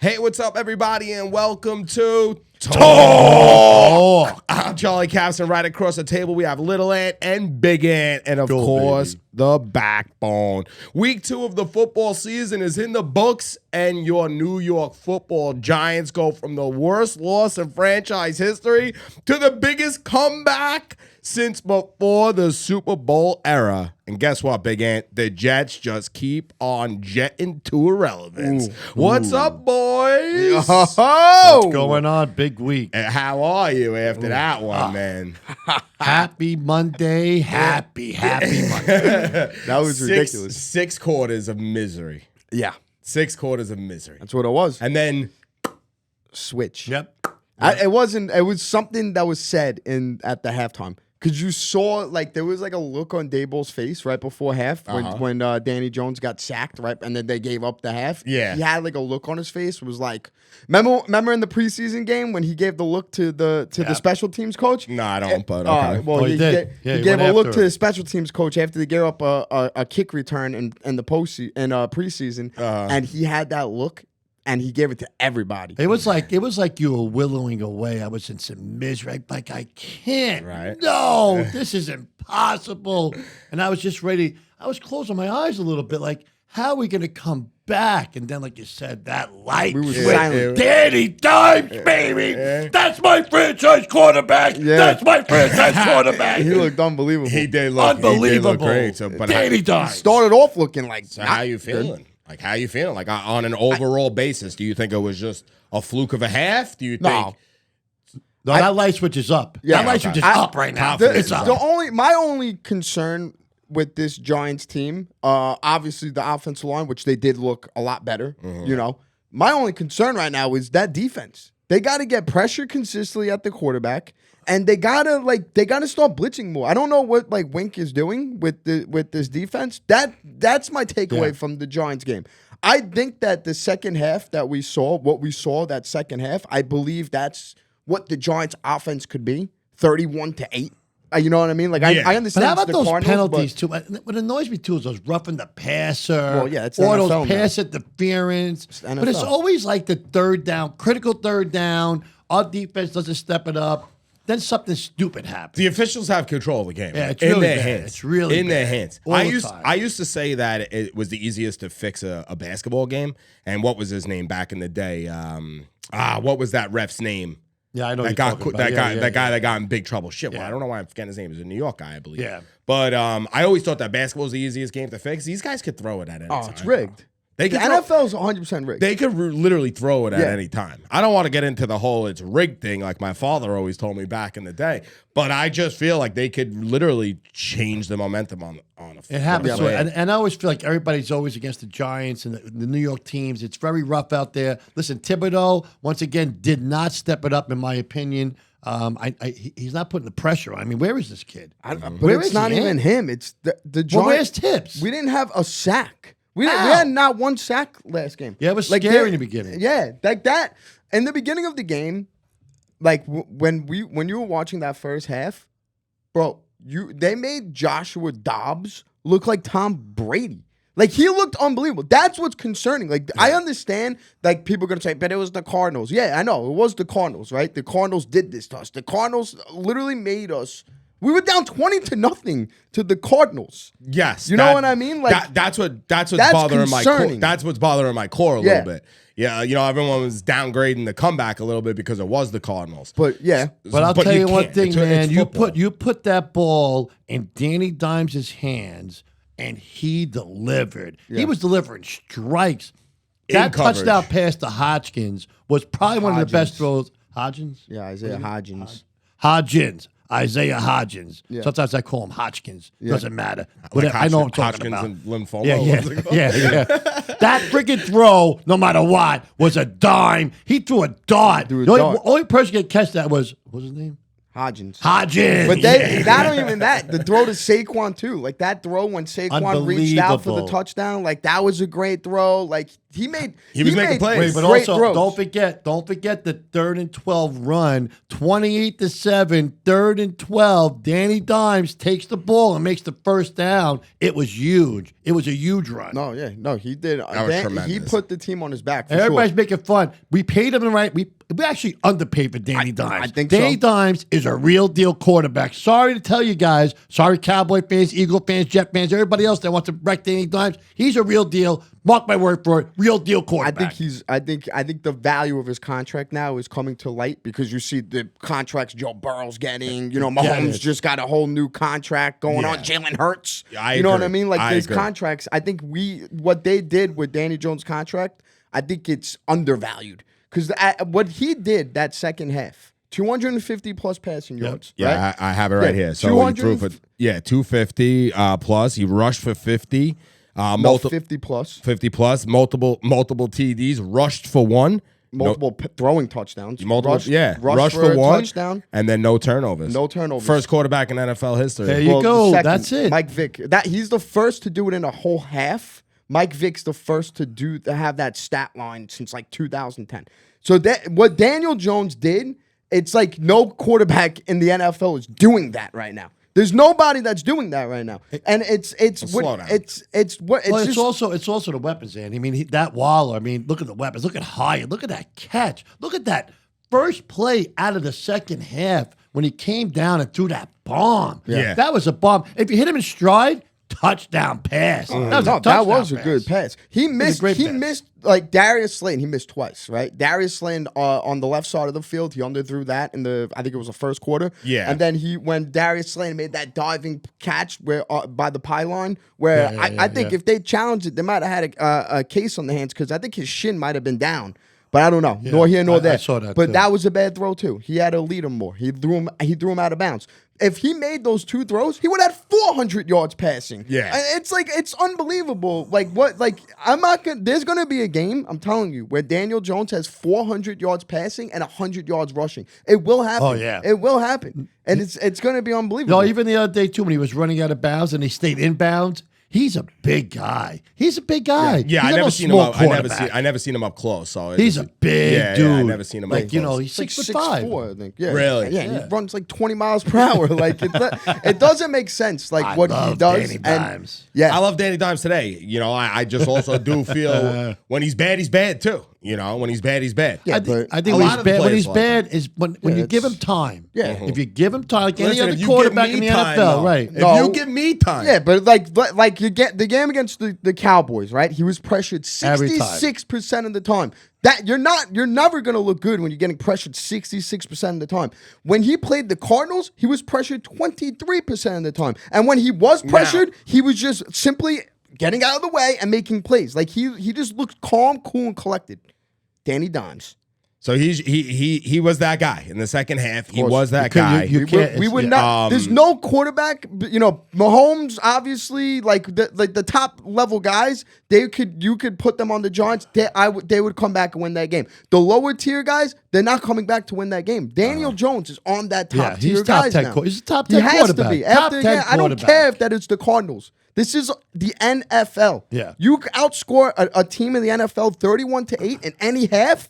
Hey, what's up, everybody, and welcome to Talk. I'm Charlie Capson. Right across the table, we have Little Ant and Big Ant, and of course, baby, the backbone. Week 2 of the football season is in the books, and your New York Football Giants go from the worst loss in franchise history to the biggest comeback since before the Super Bowl era. And guess what, Big Ant? The Jets just keep on jetting to irrelevance. What's up, boys? What's going on? Big week. And how are you after that one, man? Happy Monday. Happy Monday. That was ridiculous. 6 quarters of misery. Yeah. 6 quarters of misery. That's what it was. And then switch. Yep. It was something that was said at the halftime. Because you saw, there was, a look on Daboll's face right before half when Danny Jones got sacked, right? And then they gave up the half. Yeah. He had, a look on his face. It was remember in the preseason game when he gave the look to the special teams coach? No, I don't, but okay. Well, he did. He gave a look to the special teams coach after they gave up a kick return in the preseason. And he had that look. And he gave it to everybody. It was like you were willowing away. I was in some misery. I can't. Right. No, this is impossible. And I was just ready. I was closing my eyes a little bit. How are we going to come back? And then, like you said, that light. We were switch. silent. Danny Dimes, baby. That's my franchise quarterback. Yeah. That's my franchise quarterback. He looked unbelievable. He did look great. So, but Danny Dimes. Started off looking like. So how you feeling? How you feeling? On an overall basis, do you think it was just a fluke of a half? Do you think? No, that light switch is up. Yeah, that light switch is up right now. Confidence It's up. My only concern with this Giants team, obviously the offensive line, which they did look a lot better. My only concern right now is that defense. They got to get pressure consistently at the quarterback, and they gotta start blitzing more. I don't know what Wink is doing with this defense. That's my takeaway from the Giants game. I think that the second half that we saw, that second half, I believe that's what the Giants offense could be, 31-8. You know what I mean? I understand. But how about the those Cardinals, penalties too? What annoys me too is those roughing the passer. Well, yeah, it's or NFL those now. pass interference. NFL. But it's always the third down, critical third down. Our defense doesn't step it up. Then something stupid happens. The officials have control of the game. Yeah, it's in really their bad. hands. It's really in their bad. hands. All the time. I used to say that it was the easiest to fix a basketball game. And what was his name back in the day? What was that ref's name? Yeah, I know That guy that got in big trouble. Shit, well, I don't know why I'm forgetting his name. He was a New York guy, I believe. Yeah. But I always thought that basketball was the easiest game to fix. These guys could throw it at any time. Oh, it's rigged. They The could NFL is 100% rigged. They could literally throw it at Yeah. any time. I don't want to get into the whole it's rigged thing like my father always told me back in the day, but I just feel like they could literally change the momentum on a It happens. on a So, play. and I always feel like everybody's always against the Giants and the New York teams. It's very rough out there. Listen, Thibodeau, once again, did not step it up, in my opinion. He's not putting the pressure on. I mean, where is this kid? But Where it's is not he even at? him. It's the Giants. Well, where's Tips? We didn't have a sack. We Ow. had not one sack last game. Yeah, it was scary in the beginning. Yeah, like that. In the beginning of the game, when you were watching that first half, bro, they made Joshua Dobbs look like Tom Brady. He looked unbelievable. That's what's concerning. I understand, people are going to say, but it was the Cardinals. Yeah, I know. It was the Cardinals, right? The Cardinals did this to us. The Cardinals literally made us. We were down 20-0 to the Cardinals. Yes, You know what I mean? That's what's that's bothering my core. concerning. That's what's bothering my core a Yeah. little bit. Yeah, everyone was downgrading the comeback a little bit because it was the Cardinals. But yeah. But I'll tell you one can't. thing, It's man. football. You put that ball in Danny Dimes' hands, and he delivered. Yeah. He was delivering strikes. In That coverage. touchdown pass to Hodgkins was probably one of the best throws. Hodgins? Yeah, Isaiah Hodgins. Hodgins. Isaiah Hodgins. Yeah. Sometimes I call him Hodgkins. Doesn't matter. Like I know what I'm talking Hodgkins about. and lymphoma. Yeah. That freaking throw, no matter what, was a dime. He threw a dart. Threw a The dart. only person that catch that was, what was his name? Hodgins. Hodgins. But not even that. The throw to Saquon too. Like that throw when Saquon reached out for the touchdown. Like that was a great throw. Like he was making plays. But great also throws. don't forget the 3rd and 12 run, 28-7, 3rd and 12. Danny Dimes takes the ball and makes the first down. It was huge. It was a huge run. No, he did. That was tremendous. He put the team on his back. Everybody's making fun. We paid him the right. We actually underpaid for Danny Dimes. I think Danny so. Dimes is a real deal quarterback. Sorry to tell you guys. Sorry, Cowboy fans, Eagle fans, Jet fans, everybody else that wants to wreck Danny Dimes. He's a real deal. Mark my word for it. Real deal quarterback. I think the value of his contract now is coming to light because you see the contracts Joe Burrow's getting. You know, Mahomes just got a whole new contract going on. Jalen Hurts. I know what agree. I mean? Like I these agree. contracts. I think what they did with Danny Jones' contract, I think it's undervalued because what he did that second half. 250 plus passing yards. Yeah, right? I have it right here. So he threw for 250 plus. He rushed for 50. 50 plus. 50 plus. Multiple TDs. Rushed for 1. Multiple throwing touchdowns. Rushed Rush for a 1 touchdown. And then no turnovers. No turnovers. First quarterback in NFL history. There you go. Second, That's it. Mike Vick. He's the first to do it in a whole half. Mike Vick's the first to have that stat line since like 2010. So what Daniel Jones did, it's like no quarterback in the NFL is doing that right now. There's nobody that's doing that right now, and it's also the weapons, Andy. I mean, that Waller. I mean, look at the weapons. Look at Hyatt. Look at that catch. Look at that first play out of the second half when he came down and threw that bomb. Yeah. That was a bomb. If you hit him in stride, touchdown pass. That was a good pass. He missed. great He pass. missed like Darius Slayton. He missed twice, right? Darius Slayton on the left side of the field. He underthrew that in I think it was the first quarter. Yeah. And then when Darius Slayton made that diving catch by the pylon, where I think if they challenged it, they might have had a case on the hands because I think his shin might have been down. But I don't know. Yeah, Nor here nor there. I saw that but too. that was a bad throw too. He had to lead him more. He threw him out of bounds. If he made those 2 throws, he would have had 400 yards passing. Yeah. It's unbelievable. Like what? Like I'm not gonna. There's gonna be a game. I'm telling you, where Daniel Jones has 400 yards passing and 100 yards rushing. It will happen. Oh, yeah. It will happen, and it's gonna be unbelievable. No, even the other day too, when he was running out of bounds and he stayed in bounds. He's a big guy. He's a big guy. Yeah, He's I not never a seen him small up. quarterback. I never seen him up close. So He's a big dude. Yeah, I never seen him up like, close. He's like 6'5". 6'4", I think. Yeah. Really? Yeah. He runs like 20 miles per hour. Like it doesn't make sense. Like what he does. Danny Dimes. I love Danny Dimes today. I just also do feel when he's bad too. When he's bad, he's bad. Yeah, I think a when lot he's of the bad, when players he's like bad is when you give him time. Yeah. If you give him time, like any Listen, other if you quarterback give in me the time, NFL, though, right? If you give me time. Yeah, but like you get the game against the Cowboys, right? He was pressured Every time. 66% of the time. That you're never gonna look good when you're getting pressured 66% of the time. When he played the Cardinals, he was pressured 23% of the time. And when he was pressured, he was just simply getting out of the way and making plays. Like he just looked calm, cool, and collected. Danny Dimes. So he was that guy in the second half. He was that guy. We would not. There's no quarterback. Mahomes, obviously, like the top level guys. You could put them on the Giants. They would come back and win that game. The lower tier guys, they're not coming back to win that game. Daniel Jones is on that top tier guys now. He's a top 10 He has quarterback. to be. Top 10 I don't quarterback. care if that is the Cardinals. This is the NFL. Yeah. You outscore a team in the NFL 31-8 in any half.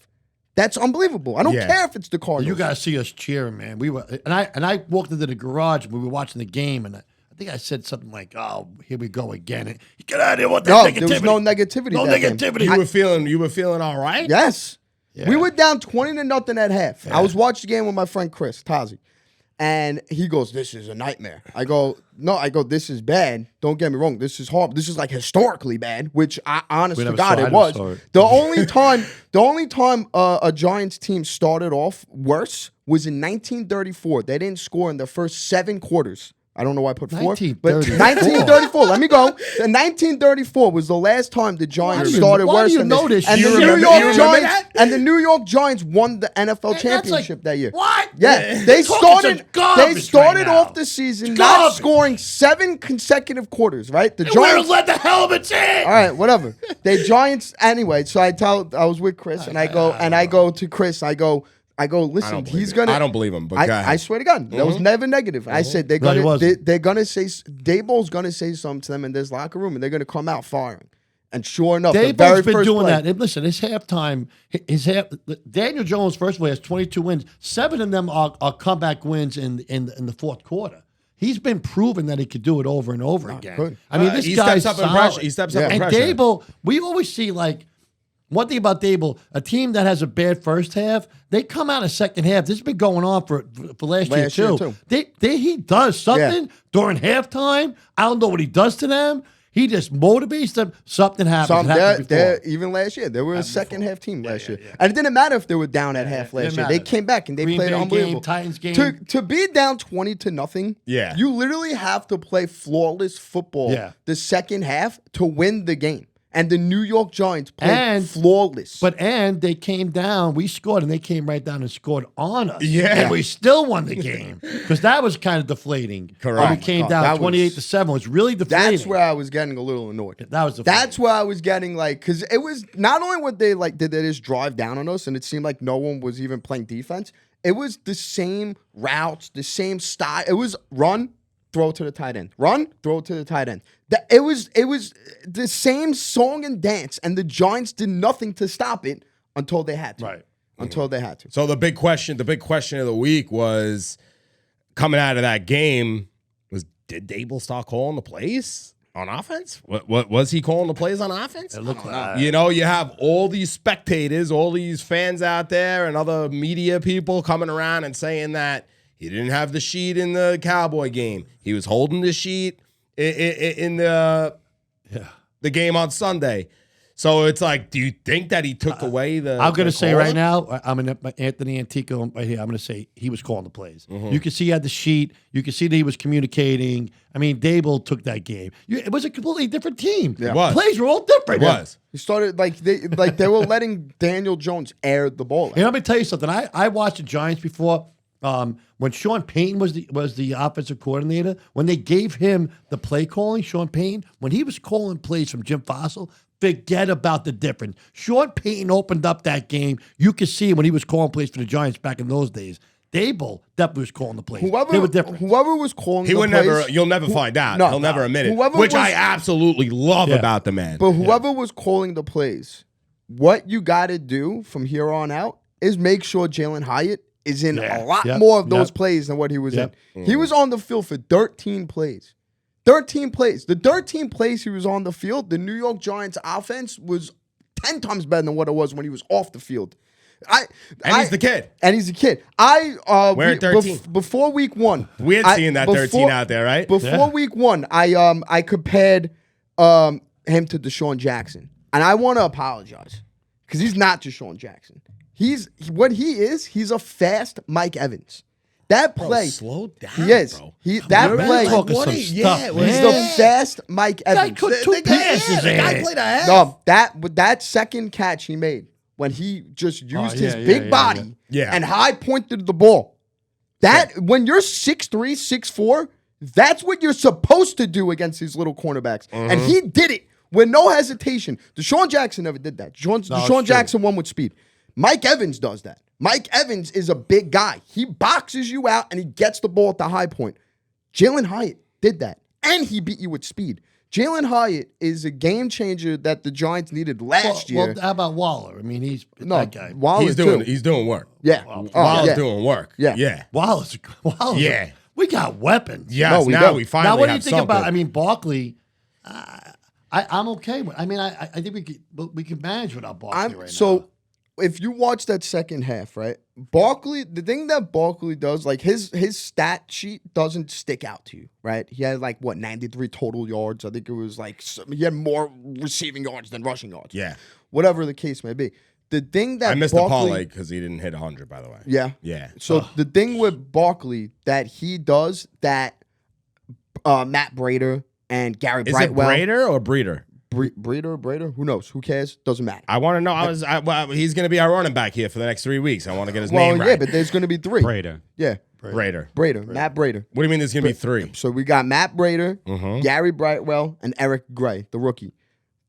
That's unbelievable. I don't care if it's the Cardinals. You gotta see us cheering, man. We were, and I walked into the garage and we were watching the game, and I think I said something like, "Oh, here we go again." And, get out of here with that negativity. There was no negativity. No that game. negativity. You were feeling all right. Yes. Yeah. We were down 20-0 at half. Yeah. I was watching the game with my friend Chris Tazi. And he goes, "This is a nightmare." I go, "This is bad. Don't get me wrong. This is horrible. This is like historically bad," which honest to God, it was. The only time a Giants team started off worse was in 1934. They didn't score in the first 7 quarters. I don't know why I put 4, but 1934. Let me go. The 1934 was the last time the Giants started worse than this. And the New York Giants won the NFL championship that year. What? Yeah, they started off the season not scoring 7 consecutive quarters. Right? The Giants let the helmets in. All right, whatever. The Giants anyway. So I was with Chris, and I go to Chris. I go, I go, listen, he's gonna. I don't believe him, but I swear to God, that was never negative. I said they're gonna they're gonna say Daboll's gonna say something to them in this locker room, and they're gonna come out firing. And sure enough, Daboll's been doing that. And listen, his halftime, Daniel Jones, first of all, has 22 wins. 7 of them are comeback wins in the fourth quarter. He's been proving that he could do it over and over again. Good. I mean, this guy's steps up solid. in pressure. He steps up in and pressure. Daboll, we always see one thing about Daboll, a team that has a bad first half, they come out a second half. This has been going on for last year too. He does something during halftime. I don't know what he does to them. He just motivates them. Something happens. Even last year, they were a second half team last year. And it didn't matter if they were down at half last year. They came back and they played unbelievable. Titans game. To be down 20-0, you literally have to play flawless football the second half to win the game. And the New York Giants played flawless. But they came down. We scored, and they came right down and scored on us. Yeah. And we still won the game. Because that was kind of deflating. Correct. When we came down 28-7. It was really deflating. That's where I was getting a little annoyed. That's where I was getting because it was not only what they did they just drive down on us, and it seemed like no one was even playing defense. It was the same routes, the same style. It was run, throw to the tight end. Run, throw to the tight end. It was the same song and dance, and the Giants did nothing to stop it until they had to. Right. Until they had to. So the big question of the week was coming out of that game did Daboll start calling the plays on offense? What was he calling the plays on offense? It looked like you have all these spectators, all these fans out there, and other media people coming around and saying that he didn't have the sheet in the Cowboy game. He was holding the sheet in the game on Sunday. So it's like, do you think that he took away the? I'm going to say right now, I'm in Anthony Antico right here. I'm going to say he was calling the plays. You can see he had the sheet. You can see that he was communicating. I mean, Daboll took that game. It was a completely different team. Yeah. It was. Plays were all different. It was. He started they were letting Daniel Jones air the ball. And let me tell you something. I watched the Giants before. When Sean Payton was the offensive coordinator, when they gave him the play calling, Sean Payton, when he was calling plays from Jim Fossil, forget about the difference. Sean Payton opened up that game. You could see when he was calling plays for the Giants back in those days. Daboll definitely was calling the plays. They were different. Whoever was calling you'll never find out. He'll never admit it, which I absolutely love about the man. But whoever was calling the plays, what you got to do from here on out is make sure Jalen Hyatt is in a lot more of those plays than what he was in. He was on the field for 13 plays. 13 plays. The 13 plays he was on the field, the New York Giants offense was 10 times better than what it was when he was off the field. He's the kid. And he's a kid. We're 13. Before week 1. We had seen that 13 out there, right? Before week 1, I compared him to Deshaun Jackson. And I want to apologize because he's not Deshaun Jackson. He's a fast Mike Evans. That play, slow down. He is. Bro. That You're play, talking some stuff, he's the fast Mike Evans. Guy cooked 2 passes. The guy played a half. No, that second catch he made when he just used his big body and high pointed the ball. When you're 6'3", 6'4", that's what you're supposed to do against these little cornerbacks, and he did it with no hesitation. Deshaun Jackson never did that. Deshaun Jackson won with speed. Mike Evans does that. Mike Evans is a big guy. He boxes you out and he gets the ball at the high point. Jalen Hyatt did that, and he beat you with speed. Jalen Hyatt is a game changer that the Giants needed last year. Well, how about Waller? I mean, he's that guy. Waller He's doing work. Yeah. Waller's doing work. Yeah. Waller's. Yeah. We got weapons. Yes, we finally Now, what do you have think something. about? I mean, Barkley. I'm okay with. I mean, I think we can manage without Barkley right now. If you watch that second half, right, Barkley, the thing that Barkley does, like his stat sheet doesn't stick out to you, right? He had 93 total yards. I think it was he had more receiving yards than rushing yards. Yeah. Whatever the case may be. The thing that I missed the parlay because he didn't hit 100, by the way. Yeah. Yeah. So the thing with Barkley that he does that Matt Brader and Gary Brightwell. Is it Brader or Breeder? Breeder, who knows? Who cares? Doesn't matter. I want to know. He's going to be our running back here for the next 3 weeks. I want to get his name right. Yeah, but there's going to be 3. Brader. Yeah. Brader. Matt Brader. What do you mean there's going to be 3? So we got Matt Brader, Gary Brightwell, and Eric Gray, the rookie.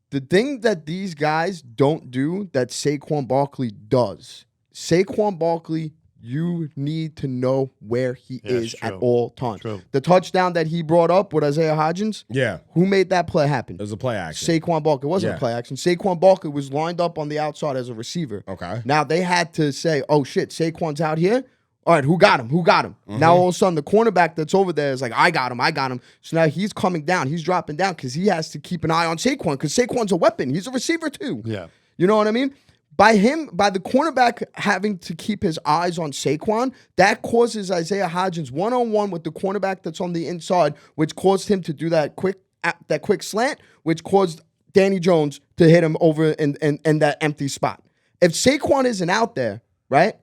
The thing that these guys don't do that Saquon Barkley does, Saquon Barkley you need to know where he is true. at all times. True. The touchdown that he brought up with Isaiah Hodgins, Yeah. who made that play happen? It was a play action. Saquon Barkley. It wasn't a play action. Saquon Barkley was lined up on the outside as a receiver. Okay. Now they had to say, oh, shit, Saquon's out here. All right, who got him? Who got him? Now all of a sudden the cornerback that's over there is like, I got him. So now he's coming down. He's dropping down because he has to keep an eye on Saquon because Saquon's a weapon. He's a receiver too. Yeah. You know what I mean? By the cornerback having to keep his eyes on Saquon, that causes Isaiah Hodgins one-on-one with the cornerback that's on the inside, which caused him to do that quick slant, which caused Danny Jones to hit him over in that empty spot. If Saquon isn't out there, right?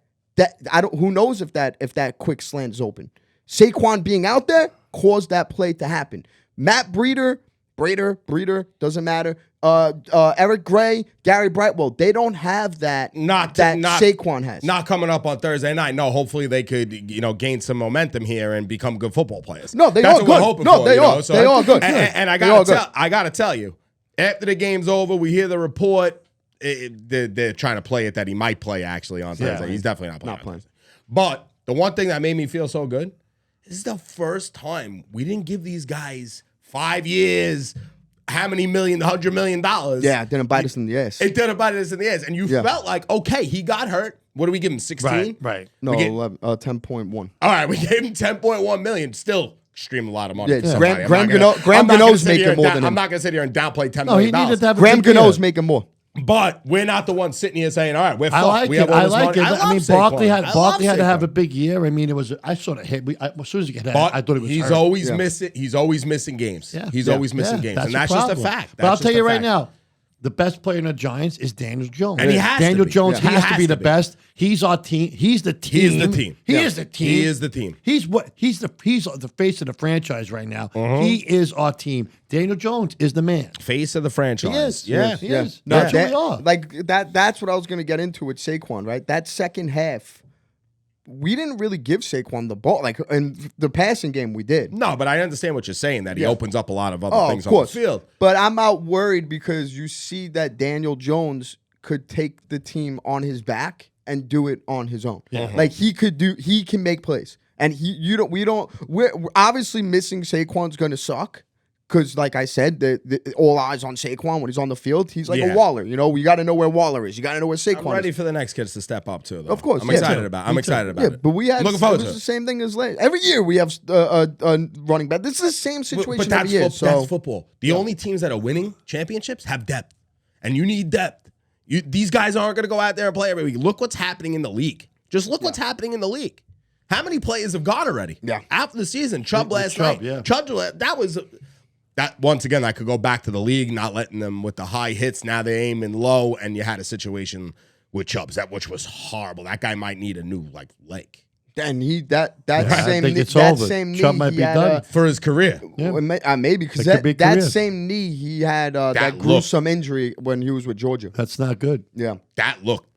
Who knows if that quick slant is open. Saquon being out there caused that play to happen. Matt Breeder, doesn't matter. Eric Gray, Gary Brightwell, they don't have that Saquon has. Not coming up on Thursday night. No, hopefully they could, gain some momentum here and become good football players. No, they That's are what we're good. hoping No, for, they are. So, they are good. And I gotta tell you, after the game's over, we hear the report. They're trying to play it that he might play actually on Thursday. He's definitely not playing. But the one thing that made me feel so good, this is the first time we didn't give these guys 5 years, how many $100 million. Yeah, it didn't bite us in the ass. It didn't bite us in the ass. And you felt like, okay, he got hurt. What do we give him, 16? Right. No, 10.1. All right, we gave him 10.1 million. Still extremely a lot of money. Yeah, for somebody. Graham Gano's making more than him. I'm not going to sit here and downplay $10 No, he million. needed to have a Graham big year. Gano's making more. But we're not the ones sitting here saying, all right, we're I fucked. like We it. have all I this like money. it. I mean, Barkley had to have Saquon. a big year. I mean, I sort of hit. As soon as he got hit, But I thought he was he's hurt. always missing. He's always missing games. Yeah. He's always missing games, and a that's just a problem. fact. But I'll That's tell just you a right fact. now, the best player in the Giants is Daniel Jones. And he has to Daniel be. Jones Yeah. has to be the best. He's our team. He's the team. He is the team. He Yeah. is the team. He is the team. He's the face of the franchise right now. He is our team. Daniel Jones is the man. Face of the franchise. He is. Yeah. He is. No, That's who we are. That's what I was going to get into with Saquon, right? That second half, we didn't really give Saquon the ball. Like in the passing game, we did. No, but I understand what you're saying, that he Yeah. opens up a lot of other things of on course. the field. But I'm out worried because you see that Daniel Jones could take the team on his back and do it on his own. Like he can make plays. And we're obviously missing Saquon's going to suck. Because, like I said, all eyes on Saquon when he's on the field. He's like a Waller. We got to know where Waller is. You got to know where Saquon is. I'm ready for the next kids to step up too, though. Of course, I'm yeah. excited about. I'm excited about it. But we had I'm looking forward to the it. same thing as last. Every year we have a running back. This is the same situation But that's, every year. that's football. The only teams that are winning championships have depth, and you need depth. These guys aren't going to go out there and play every week. Look what's happening in the league. Just look what's happening in the league. How many players have gone already? Yeah. After the season, Chubb last Chubb, night. yeah. Chubb, that once again, I could go back to the league, not letting them with the high hits. Now they're aiming low, and you had a situation with Chubbs, which was horrible. That guy might need a new leg. And I think it's that over. same knee Chubb might he be had, done. For his career. maybe because That could be a that career. same knee he had that That gruesome injury when he was with Georgia. That's not good. Yeah, That looked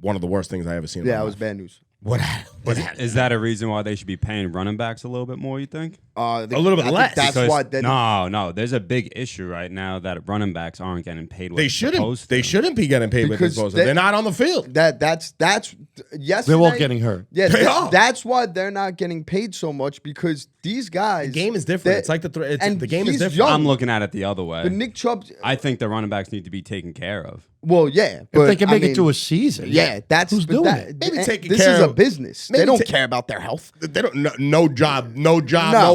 one of the worst things I ever seen. in yeah, my it was life. bad news. What happened? Is that a reason why they should be paying running backs a little bit more, you think? A little bit less. That's Because- why. no, there's a big issue right now that running backs aren't getting paid what They they're shouldn't. supposed They to. shouldn't be getting paid with Because this. they- They're not on the field. That's yesterday. They're all getting hurt. Yeah, They are. that's why they're not getting paid so much because these guys. The game is different. they- It's like and the game is he's different. young. I'm looking at it the other way. But Nick Chubb. I think the running backs need to be taken care of. Well, yeah, If but they can I make mean, it to a season. yeah, that's who's but doing that- it. Maybe taking this care is a of- business. maybe They don't ta- care about their health. They don't. No job. No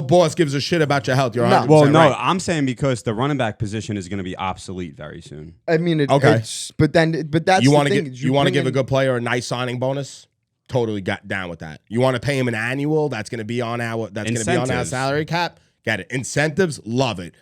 boss gives a shit about your health. You're 100% Well, no, right. I'm saying because the running back position is going to be obsolete very soon. I mean, Okay. it's but that's You the want to thing, get is you want to bring give a in- good player a nice signing bonus. Totally got down with that. You want to pay him an annual. That's going to be on our Incentives. salary cap. Get it. Incentives. Love it.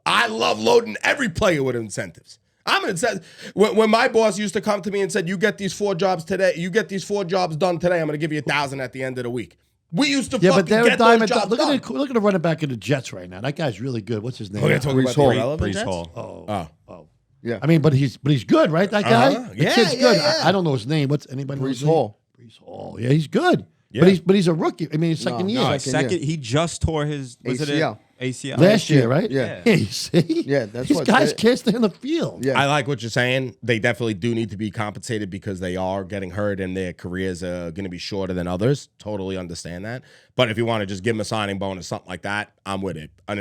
I love loading every player with incentives. I'm an incentive. When my boss used to come to me and said, "You get these 4 jobs today. You get these 4 jobs done today. I'm going to give you $1,000 at the end of the week." We used to Yeah, fucking but they're a get those diamond. jobs Look done. at the running back in the Jets right now. That guy's really good. What's his name? We're going to talk Brees about Hall. the relevant Brees Jets? Hall. Oh. Yeah, I mean, but he's good, right? That guy. Uh-huh. The Yeah, kid's yeah, good. yeah. I don't know his name. What's anybody? know his Brees name? Hall. Brees Hall. Yeah, he's good. Yeah. But he's a rookie. I mean, his second year. No, Second year. he just tore his ACL. ACL. Last year, right? Yeah. You see? Yeah, that's These what guys they- can't stay on the field. Yeah. I like what you're saying. They definitely do need to be compensated because they are getting hurt and their careers are going to be shorter than others. Totally understand that. But if you want to just give them a signing bonus, something like that, I'm with it. On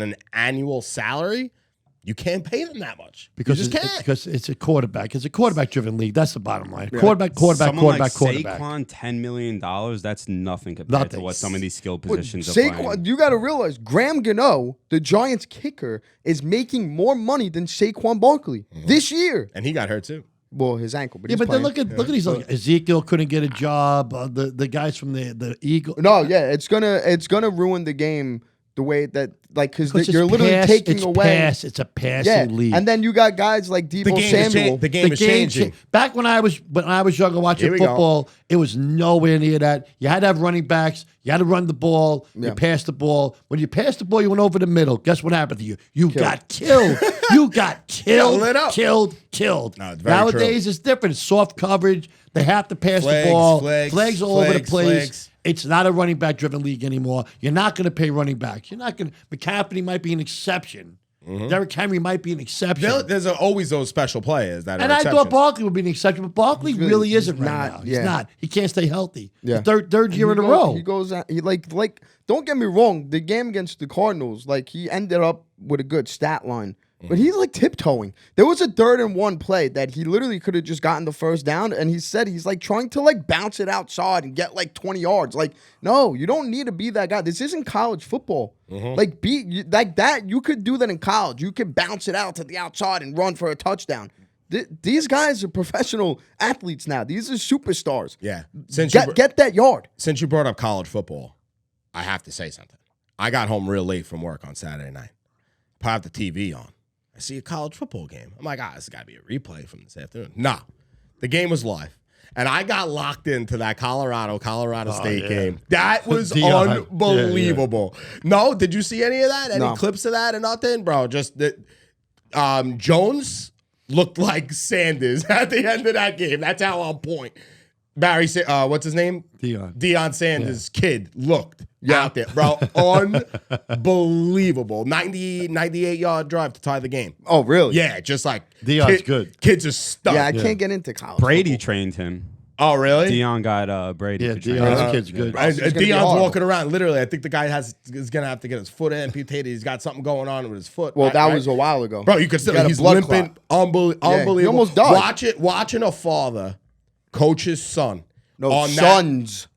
an annual salary, you can't pay them that much. Because you just it's, can't. because it's a quarterback. It's a quarterback-driven league. That's the bottom line. Yeah. Quarterback. Someone like Quarterback. Saquon, $10 million, that's nothing compared to Nothing. what some of these skill But positions are Saquon, playing. you got to realize Graham Gano, the Giants kicker, is making more money than Saquon Barkley this year. And he got hurt too. Well, his ankle, but Yeah, he's but then playing. look at these. Like, Ezekiel couldn't get a job. The guys from the Eagle. No, yeah, it's gonna ruin the game the way that because you're literally pass, taking it's away. Pass, it's a passing league. And then you got guys like Deebo Samuel. The game is changing. Back when I was younger watching Here we go. football, it was nowhere near that. You had to have running backs. You had to run the ball. Yeah. You passed the ball. When you passed the ball, you went over the middle. Guess what happened to you? You got killed. You got killed. lit up. Killed. No, it's very Nowadays, it's different. It's soft coverage. They have to pass Flags, the ball. flags, all over the flags, place. flags. It's not a running back driven league anymore. You're not going to pay running backs. You're not going to. McCaffrey might be an exception. Derrick Henry might be an exception. There's always those special players that are And I exceptions. thought Barkley would be an exception, but Barkley really he's isn't right not, now. He's yeah. not. He can't stay healthy. Yeah. The third year in a He row. goes out. He like. Don't get me wrong. The game against the Cardinals, he ended up with a good stat line, but he's tiptoeing. There was a 3rd and 1 play that he literally could have just gotten the first down, and he said he's trying to bounce it outside and get 20 yards. No, you don't need to be that guy. This isn't college football. Like that. You could do that in college. You could bounce it out to the outside and run for a touchdown. These guys are professional athletes now. These are superstars. Yeah. Get that yard. Since you brought up college football, I have to say something. I got home real late from work on Saturday night. Pop the TV on. I see a college football game. I'm like, this has got to be a replay from this afternoon. Nah, the game was live. And I got locked into that Colorado State game. That was unbelievable. No, did you see any of that? Any clips of that or nothing? Bro, just that Jones looked like Sanders at the end of that game. That's how on point. Barry, what's his name? Deion Sanders' kid looked out there, bro. Unbelievable. 98-yard drive to tie the game. Oh, really? Yeah, just Deion's good. Kids are stuck. Yeah, I can't get into college. Brady football. trained him. Oh, really? Dion got Brady. Yeah, to train Deion's him. kid's good. And It's gonna be Deion's horrible. walking around. Literally, I think the guy is going to have to get his foot amputated. He's got something going on with his foot. Well, that right? was a while ago. Bro, you could still. got a He's blood limping. Unbelievable. he almost died. Watching a father coach his son. No, on sons.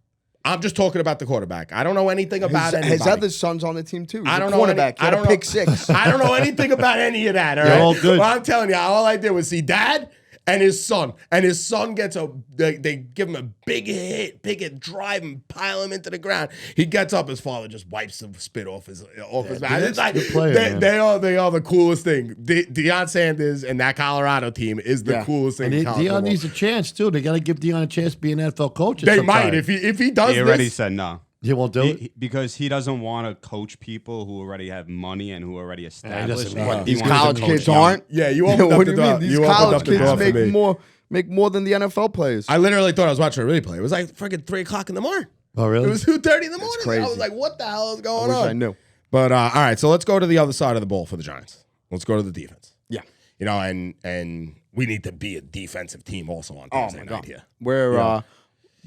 I'm just talking about the quarterback. I don't know anything about His anybody. other son's on the team, too. He's I don't a know. quarterback. I He had don't a know. pick 6. I don't know anything about any of that. All They're right? all good. Well, I'm telling you, all I did was see Dad and his son. And his son gets they give him a big hit, drive and pile him into the ground. He gets up, his father just wipes the spit off his mouth. It's like good player, man. they are the coolest thing. Deion Sanders and that Colorado team is the coolest thing. And in college Deion football. needs a chance, too. They got to give Deion a chance to be an NFL coach. They might if he does He already this. said no. He won't do it. Because he doesn't want to coach people who already have money and who are already established. doesn't want- He These wants to college coach kids young. aren't. Yeah, you opened What up do the you door. mean? These You opened up college the door kids for me. make more than the NFL players. I literally thought I was watching a replay. It was like freaking 3:00 in the morning. Oh, really? It was 2:30 in the morning. crazy. I was like, what the hell is I going wish on? I knew. But all right, so let's go to the other side of the ball for the Giants. Let's go to the defense. Yeah. And we need to be a defensive team also on Thursday night here. Where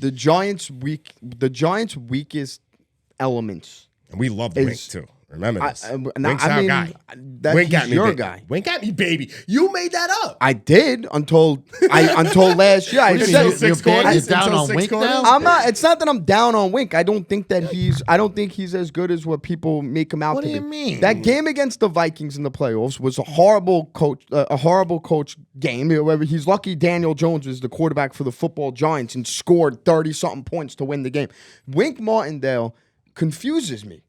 the Giants' weakest elements. And we love the Wink too. Remember this. Wink's I our mean, guy. that's Wink at me, your baby. guy. Wink at me, baby. You made that up. I did until last year. I What do you said mean, Until you're 6 bad- quarters. you're down Until on 6 Wink quarters. now? I'm not. It's not that I'm down on Wink. I don't think he's as good as what people make him out What to do be. you mean? That game against the Vikings in the playoffs was a horrible coach game. Where he's lucky Daniel Jones was the quarterback for the football Giants and scored 30-something points to win the game. Wink Martindale confuses me.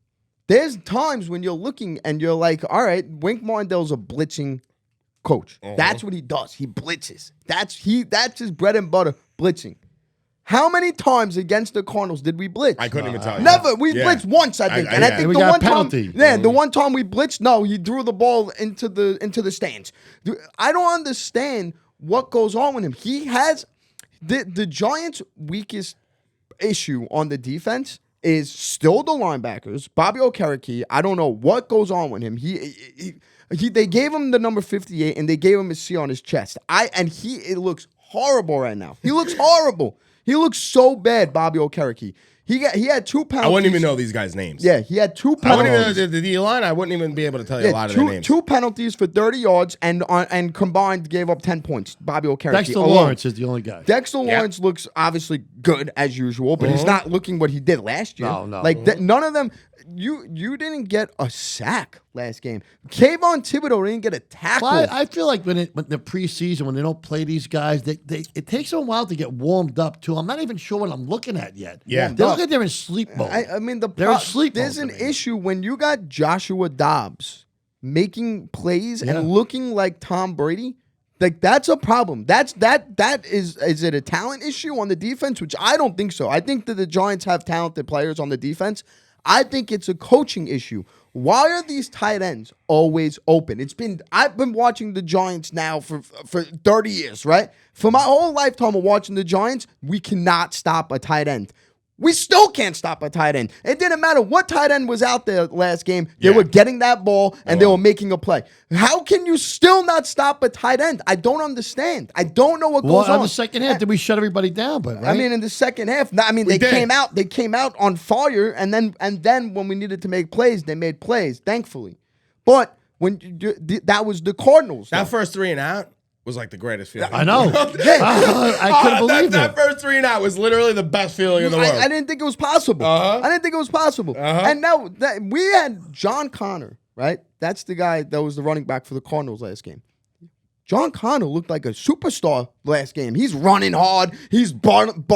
There's times when you're looking and you're like, all right, Wink Martindale's a blitzing coach. That's what he does. He blitzes. That's his bread and butter, blitzing. How many times against the Cardinals did we blitz? I couldn't even tell you. Never. We Yeah. blitzed once, I think. And I think We the got one a penalty. time, the one time we blitzed, no, he threw the ball into the stands. I don't understand what goes on with him. He has the Giants' weakest issue on the defense is still the linebackers. Bobby Okereke, I don't know what goes on with him. They gave him the number 58 and they gave him a C on his chest. It looks horrible right now. He looks horrible. He looks so bad, Bobby Okereke. He had 2 penalties. I wouldn't even know these guys' names. Yeah, he had 2 I penalties. wouldn't even know the D-line. I wouldn't even be able to tell you a lot of their names. 2 penalties for 30 yards and combined gave up 10 points. Bobby Okereke. Dexter alone. Lawrence is the only guy. Dexter Lawrence looks obviously good as usual, but he's not looking what he did last year. No. Like none of them. You didn't get a sack last game. Kayvon Thibodeau didn't get a tackle. Well, I feel like when the preseason, when they don't play these guys, it takes them a while to get warmed up too. I'm not even sure what I'm looking at yet. Yeah. They look like they're in sleep mode. I mean, they're in sleep there's mode an to me. issue when you got Joshua Dobbs making plays and looking like Tom Brady. Like that's a problem. That is it a talent issue on the defense? Which I don't think so. I think that the Giants have talented players on the defense. I think it's a coaching issue. Why are these tight ends always open? I've been watching the Giants now for 30 years, right? For my whole lifetime of watching the Giants, we cannot stop a tight end. We still can't stop a tight end. It didn't matter what tight end was out there last game. They were getting that ball and they were making a play. How can you still not stop a tight end? I don't understand. I don't know what goes on. In the second half, did we shut everybody down? But right? I mean, in the second half, they came out on fire, and then when we needed to make plays, they made plays, thankfully. But that was the Cardinals. That first 3 and out was like the greatest feeling. I know. I couldn't believe it. That first 3 and out was literally the best feeling in the world. I didn't think it was possible. I didn't think it was possible. And now we had John Connor, right? That's the guy that was the running back for the Cardinals last game. John Connor looked like a superstar last game. He's running hard. He's barreling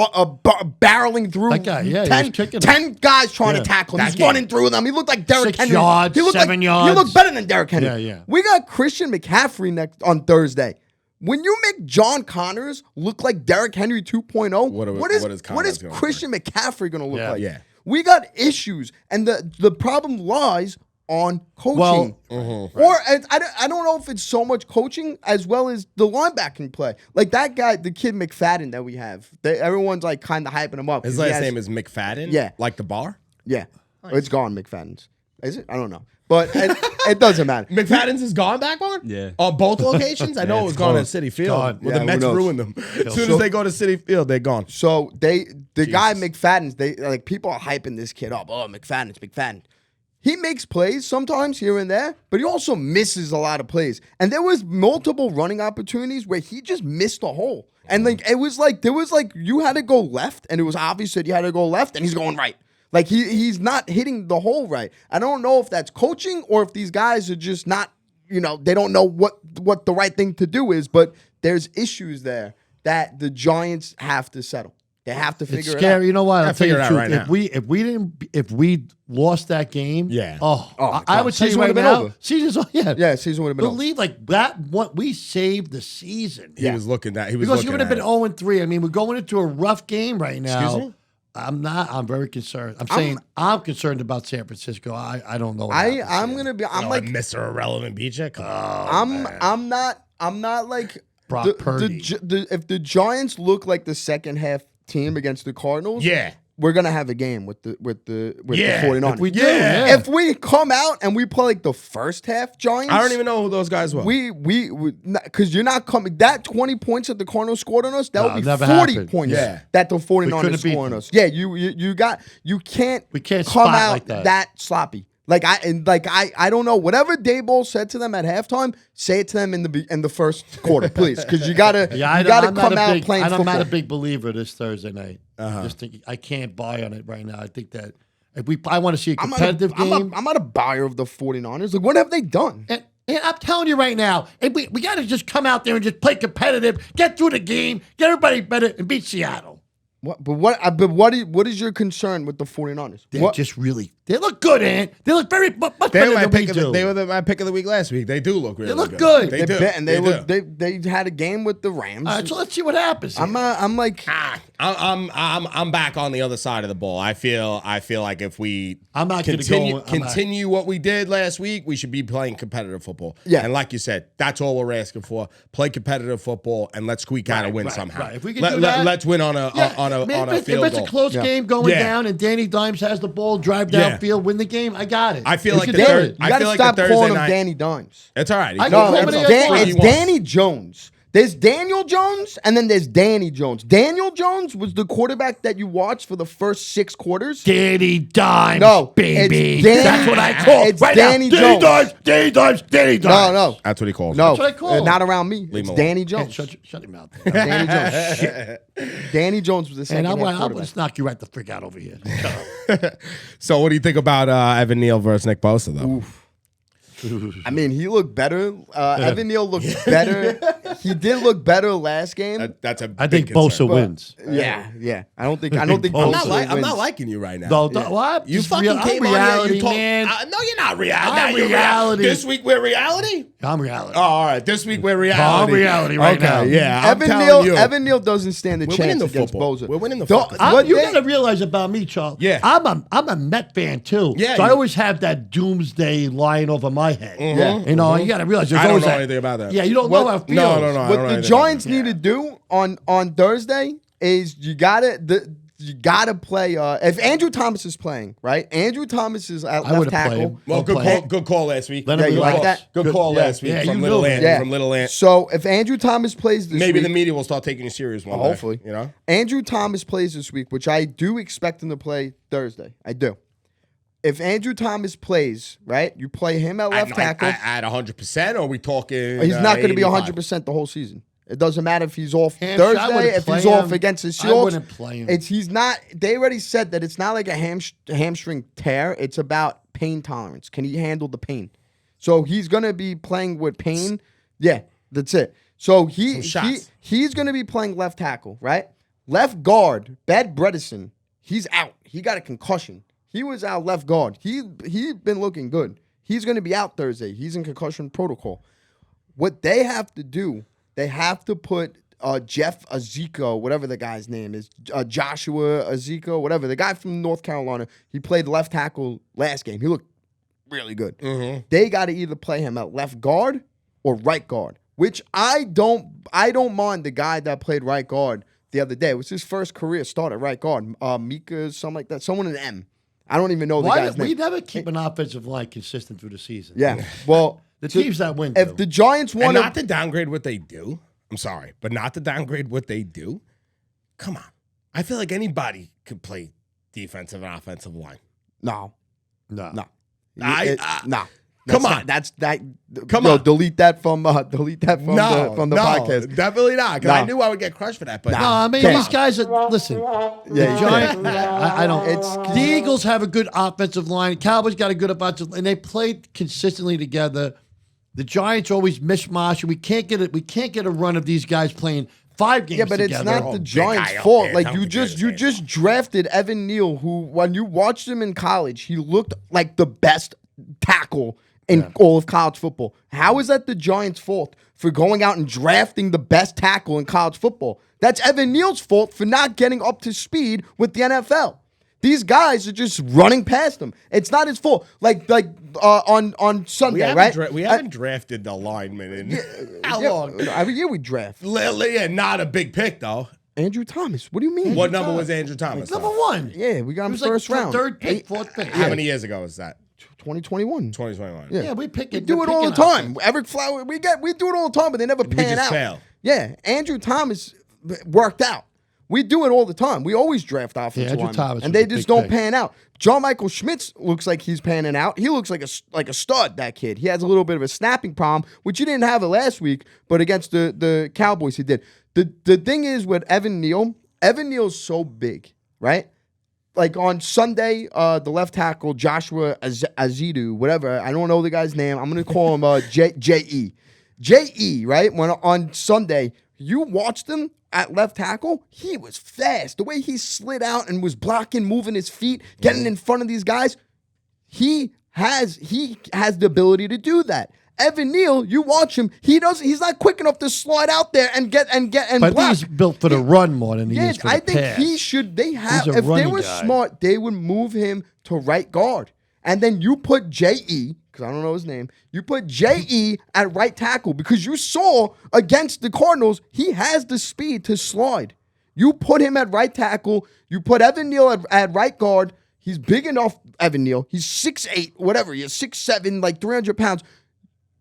through that guy, he was kicking 10 guys trying to tackle him. He's running through them. He looked like Derrick 6 Henry. yards, He looked 7 yards. He looked better than Derrick Henry. Yeah. We got Christian McCaffrey next on Thursday. When you make John Connors look like Derrick Henry 2.0, what is Christian McCaffrey going to look like? Yeah. We got issues, and the problem lies on coaching. Or I don't know if it's so much coaching as well as the linebacking play. Like that guy, the kid McFadden that we have. Everyone's like kind of hyping him up. His last name is McFadden? Yeah. Like the bar? Yeah. Nice. It's gone, McFadden's. Is it? I don't know. But it doesn't matter. McFadden's is gone back on? Yeah. On both locations? I know it was gone at City Field. Gone. Well, the Mets ruined them. As soon as they go to City Field, they're gone. So the guy McFadden's, people are hyping this kid up. Oh, McFadden. He makes plays sometimes here and there, but he also misses a lot of plays. And there was multiple running opportunities where he just missed a hole. And there was you had to go left, and it was obvious that you had to go left, and he's going right. Like he's not hitting the hole right. I don't know if that's coaching or if these guys are just not, they don't know what the right thing to do is, but there's issues there that the Giants have to settle. They have to figure it out. It's scary. You know what? I'll tell you the truth. Right now. If we lost that game, I would say Season right would have been now, over. season's Season would have been over. believe like that. What we saved the season. He was looking at. He was Because looking you would have at been it. 0-3. I mean, we're going into a rough game right now. Excuse me? I'm very concerned. I'm concerned about San Francisco. I don't know. I'm gonna be. I'm like Mr. Irrelevant BJ. Come on. I'm not like Brock Purdy. If the Giants look like the second half team against the Cardinals, we're gonna have a game with the 49ers. If we do, If we come out and we play like the first half Giants, I don't even know who those guys were. We because you're not coming. That 20 points that the Cardinals scored on us, that would be 40 happened. points. Yeah. That the 49ers beat scored on them. us. Yeah, you can't. We can't come spot out like that. sloppy. I don't know. Whatever Daboll said to them at halftime, say it to them in the first quarter, please, because you gotta come out playing football. I'm not a big believer this Thursday night. Just thinking, I can't buy on it right now. I think that I want to see a competitive game. I'm not a buyer of the 49ers. Like, what have they done? And I'm telling you right now, we got to just come out there and just play competitive, get through the game, get everybody better, and beat Seattle. What is your concern with the 49ers? They're just really They look good, Ant. They look much They better were my than we pick of do. they were my pick of the week last week. They do look really look good. They do. And they do. they had a game with the Rams. All right, so let's see what happens. I'm like I'm back on the other side of the ball. I feel like if we I'm not gonna continue what we did last week, we should be playing competitive football. Yeah. And like you said, that's all we're asking for. Play competitive football and let's squeak out a win somehow. Right. If we can do that, let's win on a if field it's goal. a close game going Yeah. down and Danny Dimes has the ball, drive downfield, win the game, I got it. I feel We like can the do third- it. I you got feel to like stop the Thursday calling him night- Danny Dimes. It's all right. I No, can it's, accommodate it's Danny Jones. There's Daniel Jones, and then there's Danny Jones. Daniel Jones was the quarterback that you watched for the first 6 quarters. Danny Dimes, No, baby. it's Danny- That's what I call it's right Danny now. Jones. Danny Dimes. No. That's what he calls No, it. That's what I call him. not around me. It's him Danny Hey, Jones. shut your mouth. Danny Jones. Shit. Danny Jones was the And second I'll quarterback. just knock you right the frick out over here. Shut up. So what do you think about Evan Neal versus Nick Bosa though? I mean, he looked better. Evan Neal looked better. He did look better last game. That's a I big think Bosa concern. wins. Yeah. I don't think Bosa Bosa I'm not wins. liking you right now. No, what? You Just fucking I'm came reality, on here. You told, man. no, you're not reality. I'm Now you're reality. This week we're reality. I'm reality. Oh, all right. This week we're reality. I'm reality right okay, now. Yeah, I'm telling you. Evan Neal doesn't stand a We're chance winning the against football. Bosa. We're winning the Don't- fucking what You they- got to realize about me, Charles. Yeah. I'm a Met fan too. Yeah, so I you- always have that doomsday lying over my head. Yeah. You know, you got to realize there's I don't always know that. anything about that. Yeah, you don't know how it feels. No. I What don't know the anything Giants about need to do on Thursday is you gotta play. If Andrew Thomas is playing, right? Andrew Thomas is at I left would've played tackle. him. Well, Don't play. good call last week. Let Yeah, him you like relax. that? Good call last week Yeah, from you Little knew it. Ant. Yeah. From Little Ant. So if Andrew Thomas plays this Maybe week, the media will start taking you serious one day. hopefully, You know. Andrew Thomas plays this week, which I do expect him to play Thursday. I do. If Andrew Thomas plays, right, you play him at left tackle. At 100%, or are we talking? He's not going to be 85? 100% the whole season. It doesn't matter if he's off I Thursday, wouldn't if play he's off him. against the I Seahawks. wouldn't play him. He's not. They already said that it's not like a hamstring tear. It's about pain tolerance. Can he handle the pain? So he's going to be playing with pain. Yeah, that's it. So he's going to be playing left tackle, right? Left guard, Bed Bredesen, he's out. He got a concussion. He was out left guard. He's been looking good. He's going to be out Thursday. He's in concussion protocol. What they have to do, they have to put Jeff Aziko, whatever the guy's name is, Joshua Aziko, whatever, the guy from North Carolina. He played left tackle last game. He looked really good. Mm-hmm. They got to either play him at left guard or right guard, which I don't mind the guy that played right guard the other day. It was his first career start at right guard. Mika, something like that. Someone in M. I don't even know the guy's name. We never keep an offensive line consistent through the season. Yeah. Well, The teams that win. if the Giants And want not to downgrade what they do. I'm sorry, but not to downgrade what they do. Come on. I feel like anybody could play defensive and offensive line. No. No. No. Come That's on. not- that's that. Come no, on. Delete that from the podcast. Definitely not. Because No. I knew I would get crushed for that. But No, I mean, Come these on. guys are, listen, Yeah, the Giants, I don't, It's- the Eagles have a good offensive line. Cowboys got a good offensive line, and they played consistently together. The Giants always mishmash, and we can't get a run of these guys playing 5 games Yeah, but together. it's not the big Giants' guy up fault. there. Like Tell you him to just get you his just drafted Evan Neal, who when you watched him in college, he looked like the best tackle in all of college football. How is that the Giants' fault for going out and drafting the best tackle in college football? That's Evan Neal's fault for not getting up to speed with the NFL. These guys are just running past him. It's not his fault. Like on Sunday, right? We haven't drafted the lineman in how long? Every year we draft. Yeah, not a big pick, though. Andrew Thomas. What do you mean? What number was Andrew Thomas? number though? 1. Yeah, we got It him was first like round. 3rd pick, 4th pick. How many years ago was that? 2021. 2021. Yeah. Yeah, we pick it. We do it all the time. Eric Flower, we do it all the time, but they never pan just out. fail. Yeah, Andrew Thomas worked out. We do it all the time. We always draft offensive Andrew linemen, Thomas and was they a just big don't pick. pan out. John Michael Schmitz looks like he's panning out. He looks like a stud. That kid. He has a little bit of a snapping problem, which he didn't have it last week, but against the Cowboys he did. The thing is with Evan Neal's so big, right? Like on Sunday, the left tackle, Joshua Azidu, whatever. I don't know the guy's name. I'm going to call him J.E. J.E., right? When on Sunday, you watched him at left tackle, he was fast. The way he slid out and was blocking, moving his feet, getting in front of these guys, he has the ability to do that. Evan Neal, you watch him, he's not quick enough to slide out there and But block. he's built for the run more than he is for the I think pass. he should. If they running were guy. smart, they would move him to right guard, and then you put J.E. because I don't know his name. You put J.E. at right tackle because you saw against the Cardinals he has the speed to slide. You put him at right tackle. You put Evan Neal at right guard. He's big enough. Evan Neal. He's 6'8", whatever. He's 6'7", like 300 pounds.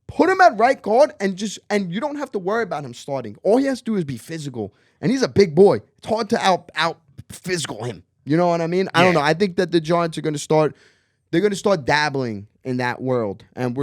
Put him at right guard and you don't have to worry about him starting. All he has to do is be physical. And he's a big boy. It's hard to out physical him. You know what I mean? I don't know. I think that the Giants are going to start dabbling in that world. And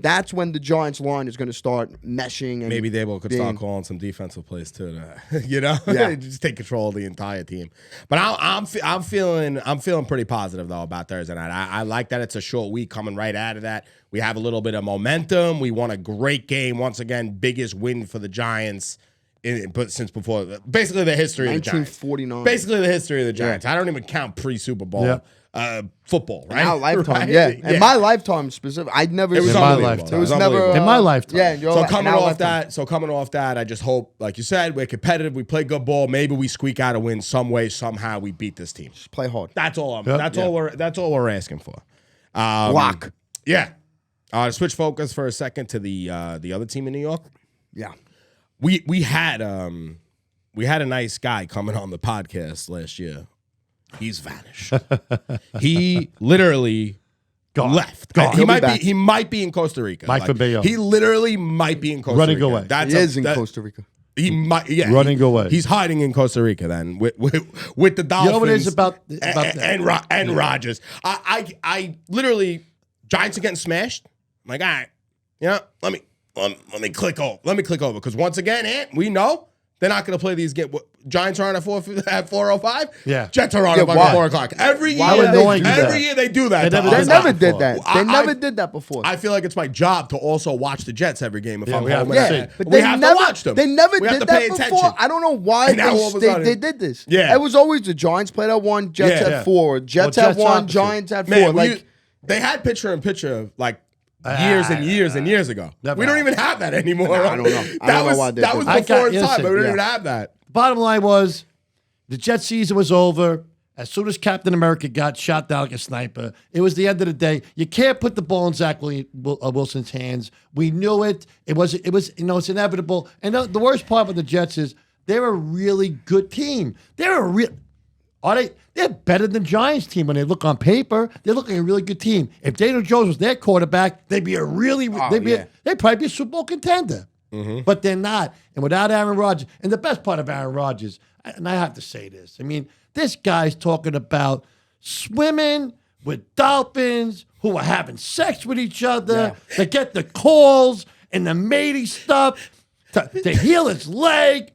that's when the Giants line is going to start meshing. And maybe Dable could start calling some defensive plays too. Just take control of the entire team. But I'm feeling pretty positive though about Thursday night. I like that it's a short week coming right out of that. We have a little bit of momentum. We won a great game once again. Biggest win for the Giants since before. Basically the history of the Giants. 1949. Basically the history of the Giants. I don't even count pre-Super Bowl. Football, right? In our lifetime, right? yeah. In my lifetime specific, I'd never. It was in my unbelievable. lifetime. It was It never in my lifetime. Yeah. So coming off that, I just hope, like you said, we're competitive. We play good ball. Maybe we squeak out a win some way, somehow. We beat this team. Just play hard. That's all. That's all we're asking for. Lock. Yeah. Switch focus for a second to the other team in New York. Yeah. We had a nice guy coming on the podcast last year. He's vanished. He literally left. He might be in Costa Rica. Mike Fabio. He literally might be in Costa Running Rica. away. He is in Costa Rica. He might, Running away. He's hiding in Costa Rica then with the Dolphins. You know what it is about that? and Rodgers. I literally Giants are getting smashed. I'm like, all right, let me click over. Let me click over because once again, Ant, we know they're not going to play these games. Giants are on at 4:05. Yeah. Jets are on at why? 4 o'clock. Every Why year, would they do that? every year they do that. They to never us. They never did before. that. They never did that before. I feel like it's my job to also watch the Jets every game if I'm we have home. to and see. But we they have never, to watch them. They never We have did to that pay before. attention. I don't know why And now all of a sudden- they did this. Yeah. It was always the Giants played at 1, Jets Yeah. at 4, Jets at Jets 1, opposite. Giants at 4. Man, they had picture in picture like years and years and years ago. Never We don't happened. even have that anymore. I don't know. I don't know why they that did was that. before its time, listen, but we don't yeah. even have that. Bottom line was, the Jet season was over. As soon as Captain America got shot down like a sniper, it was the end of the day. You can't put the ball in Zach Wilson's hands. We knew it. It was. It's inevitable. And the worst part with the Jets is they're a really good team. They're better than Giants team when they look on paper. They're looking a really good team. If Daniel Jones was their quarterback, they'd be they'd probably be a Super Bowl contender. Mm-hmm. But they're not. And without Aaron Rodgers, and the best part of Aaron Rodgers, and I have to say this, I mean, this guy's talking about swimming with dolphins who are having sex with each other, to get the calls and the matey stuff, to heal his leg.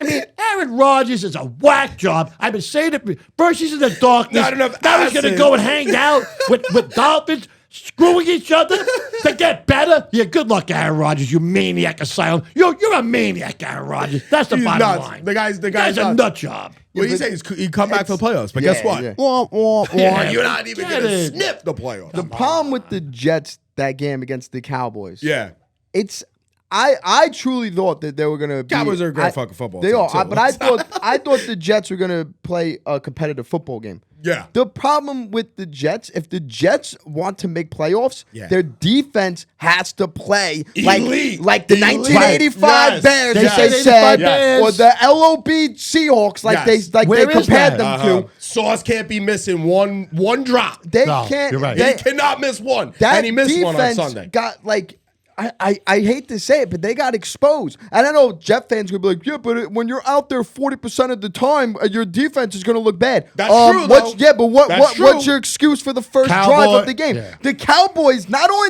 I mean, Aaron Rodgers is a whack job. I've been saying it. First he's in the darkness. Not enough Now he's going to acid. go and hang out with dolphins, screwing each other to get better. Yeah, good luck, Aaron Rodgers, you maniac asylum. You're a maniac, Aaron Rodgers. That's the He's bottom nuts. line. The guy's a nuts. nut job. What he says he'd come back for the playoffs, but guess what? yeah. You're not even Get going to it. sniff the playoffs. The problem with the Jets that game against the Cowboys. Yeah. It's I truly thought that they were gonna be, Cowboys are a great fucking football They team, are, too. but I thought the Jets were gonna play a competitive football game. Yeah. The problem with the Jets, if the Jets want to make playoffs, Yeah. their defense has to play Elite. like the Elite. 1985 Yes. Bears, They as said they 85 said, Bears. or the LOB Seahawks, like Yes. they Where is compared that? them to. Sauce can't be missing one drop. They No, can't. you're right. He They, cannot miss one. that And he missed one on defense Sunday. got like. I hate to say it, but they got exposed. And I know Jet fans gonna be like, yeah, but when you're out there 40% of the time, your defense is gonna look bad. That's true, though. That's What's true. your excuse for the first Cowboy- drive of the game? yeah. The Cowboys not only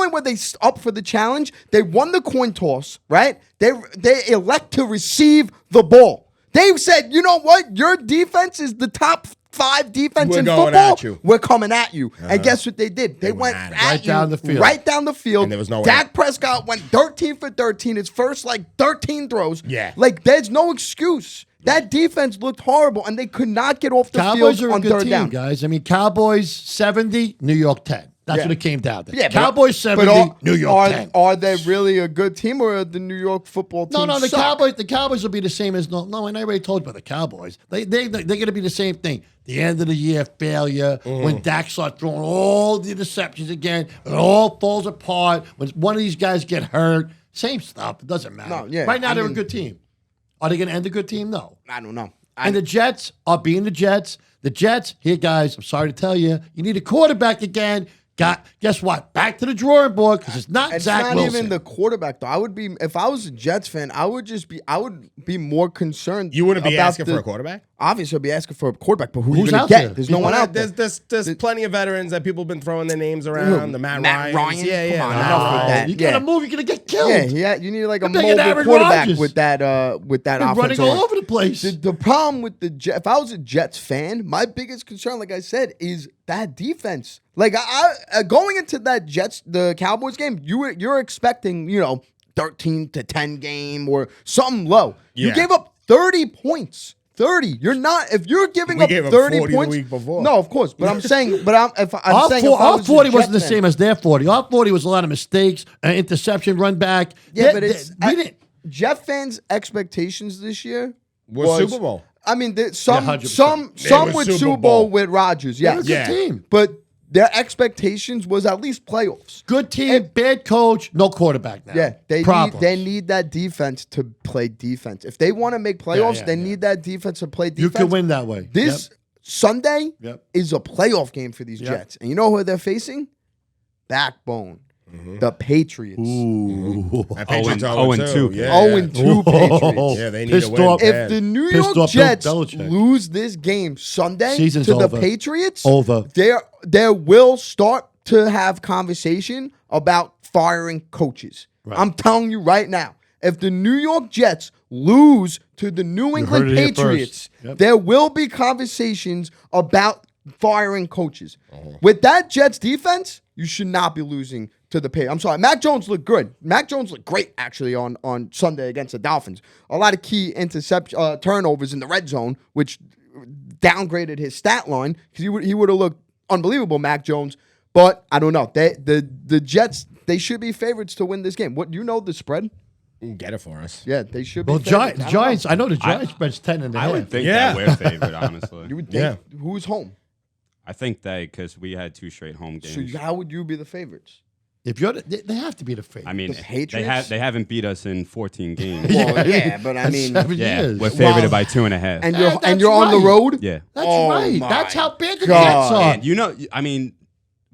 were they up for the challenge, they won the coin toss. Right? They elect to receive the ball. They said, you know what? Your defense is the top 5 defense We're in going football. at you. We're coming at you. And guess what they did? They went at it. at Right you, down the field. right down the field. And there was no way. Dak Prescott went 13 for 13. His first 13 throws. Yeah. Like there's no excuse. That defense looked horrible, and they could not get off the Cowboys field are a on good third team, down. guys. I mean, Cowboys 70, New York 10. That's what it came down to. Yeah, Cowboys 70, New York 10. Are they really a good team, or are the New York football team? No, the suck? Cowboys will be the same as and I already told you about the Cowboys. They're going to be the same thing. The end of the year failure when Dak starts throwing all the interceptions again, it all falls apart. When one of these guys get hurt, same stuff. It doesn't matter. No, yeah, right now I they're a mean- good team. Are they going to end a good team? No. I don't know. And the Jets are being the Jets. The Jets, here, guys, I'm sorry to tell you, you need a quarterback again. Guess what? Back to the drawing board because it's not It's Zach not Wilson. even the quarterback though. I would be if I was a Jets fan. I would be more concerned. You wouldn't be about asking for a quarterback? Obviously, I'd be asking for a quarterback. But who are you Who's going out to there? get? There's no one out there. There's plenty of veterans that people have been throwing their names around. The Matt Matt Ryans. Ryan? Yeah, Come on, yeah. enough with that. You got to Yeah. move. You're going to get killed. Yeah. You need like a You're bigger than mobile Aaron quarterback Rodgers. with that They're offensive running all line. over the place. The problem with the Jets, if I was a Jets fan, my biggest concern, like I said, is that defense. Like I going into that the Cowboys game, you're expecting 13-10 game or something low. You Yeah. gave up 30 points. 30. You're not if you're giving We up gave up 30 40 the points. week before. No, of course, but I'm saying, Our 40 wasn't the Jet fan- same as their 40. Our 40 was a lot of mistakes, interception, run back. Yeah, but it's we didn't. Jet fans' expectations this year Was Super Bowl. I mean, some 100%. some It was with Super Super Bowl. Bowl with Rodgers, They're a yes, good Yeah. team. but their expectations was at least playoffs. Good team, bad coach, no quarterback now. Yeah, Problems. they need that defense to play defense. If they want to make playoffs, they need that defense to play defense. You can win that way. This Sunday Yep. is a playoff game for these Yep. Jets, and you know who they're facing? Backbone, the Patriots. Ooh. That Patriots 0-2. 0-2. Yeah. 0-2 Patriots. Yeah, they need Pissed to win. off. If the New Pissed York off Bill Jets Belichick. lose this game Sunday Season's to the over. Patriots, Over. there will start to have conversation about firing coaches. Right. I'm telling you right now, if the New York Jets lose to the New England heard it here Patriots, first. Yep. there will be conversations about firing coaches. Uh-huh. With that Jets defense, you should not be losing to the Patriots. I'm sorry. Mac Jones looked good. Mac Jones looked great, actually, on Sunday against the Dolphins. A lot of key turnovers in the red zone, which downgraded his stat line because he would have looked unbelievable, Mac Jones. But I don't know. The Jets, they should be favorites to win this game. What do you know the spread? Get it for us. Yeah, they should be Well, favorites. Giants, I know the Giants spread's 10.5. I would think Yeah. that we're favored, honestly. You would think who's home? I think because we had 2 straight home games. So how would you be the favorites? If you're, they have to be the favorite. I mean, The Patriots? they haven't beat us in 14 games. Well, yeah, but I That's mean, 7 Yeah, years. we're favored Well, by 2.5. and That's you're on the right. road. Yeah. That's Oh right. my That's how bad the God. Jets are. And you know, I mean,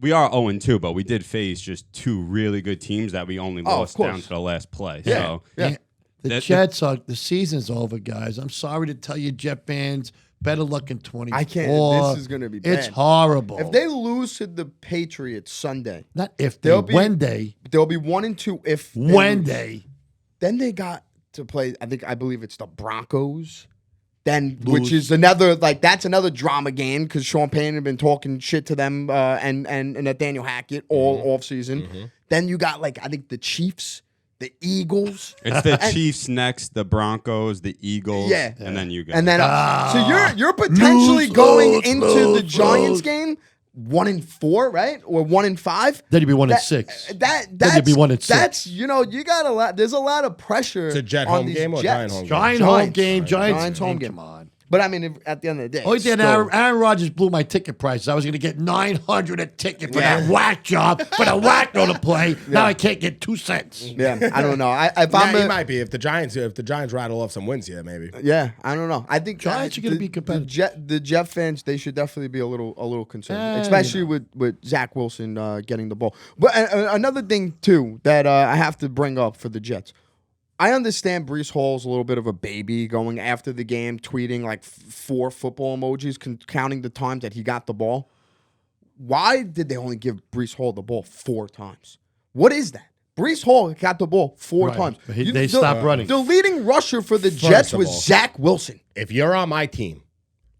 we are 0-2, but we did face just 2 really good teams that we only Oh, of lost course. down to the last play. Yeah. So Yeah. The That- Jets are, the season's over, guys. I'm sorry to tell you, Jet fans, better luck in 24. I can't. This is gonna be bad. It's horrible. If they lose to the Patriots Sunday, Not if they, They'll be- when they, they'll be 1-2. If they when lose. they. Then they got to play. I believe it's the Broncos. Then, Lose. which is another that's another drama game because Sean Payton had been talking shit to them and Nathaniel Hackett all offseason. Then you got I think the Chiefs, the Eagles. it's the And- Chiefs next, the Broncos, the Eagles, Yeah. and then you guys. And then so you're potentially lose, going lose, into lose, the Giants lose. game 1-4, right? Or 1-5. Then you'd be 1-6. That's Then you'd be 1-6. That's you got a lot. There's a lot of pressure. It's a Jet on home these game or Jets. Giant home game? Giant Giants. home game, Giants, Giants home game. Come on. But I mean, at the end of the day, Only it's thing still- Aaron Rodgers blew my ticket prices. I was going to get $900 a ticket for Yeah. that whack job, for the wacko to play. Now I can't get 2 cents. Yeah, I don't know. If Yeah, I'm he might be if the Giants rattle off some wins here, maybe. yeah, I don't know. I think Giants are gonna be competitive. The Jet fans, they should definitely be a little concerned, you especially with Zach Wilson getting the ball. But another thing too that I have to bring up for the Jets. I understand Breece Hall's a little bit of a baby going after the game, tweeting 4 football emojis, counting the times that he got the ball. Why did they only give Breece Hall the ball 4 times? What is that? Breece Hall got the ball 4 Right. times. But they stopped running. The leading rusher for the First Jets of was all- Zach Wilson. If you're on my team